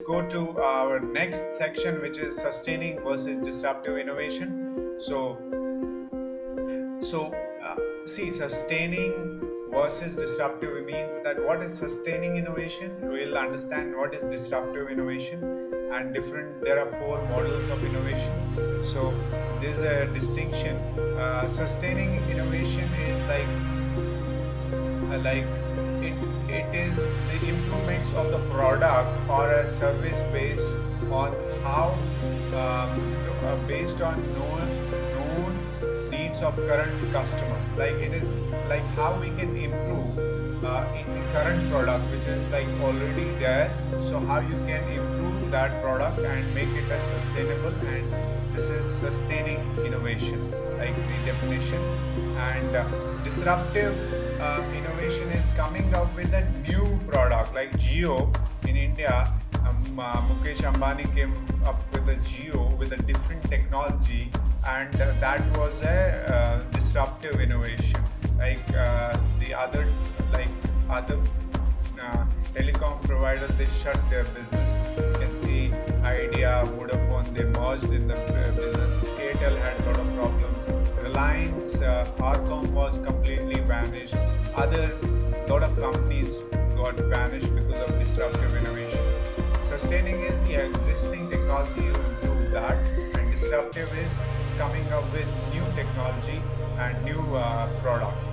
Go to our next section, which is sustaining versus disruptive innovation. See, sustaining versus disruptive means that what is sustaining innovation? We'll understand what is disruptive innovation, and different. There are four models of innovation. So there's a distinction. Sustaining innovation is like it is the improvements of the product or a service based on how based on known needs of current customers. Like it is like how we can improve in the current product which is like already there. So how you can improve that product and make it a sustainable, and this is sustaining innovation, like the definition. And disruptive innovation is coming up with a new product, like Geo in India. Mukesh Ambani came up with a Geo with a different technology, and that was a disruptive innovation. Like the other telecom providers, they shut their business. You can see Idea, Vodafone, they merged in the business. Airtel had a lot of problems. Reliance, Arcom was completely vanished. Other lot of companies got vanished because of disruptive innovation. Sustaining is the existing technology, you improve that, and disruptive is coming up with new technology and new product.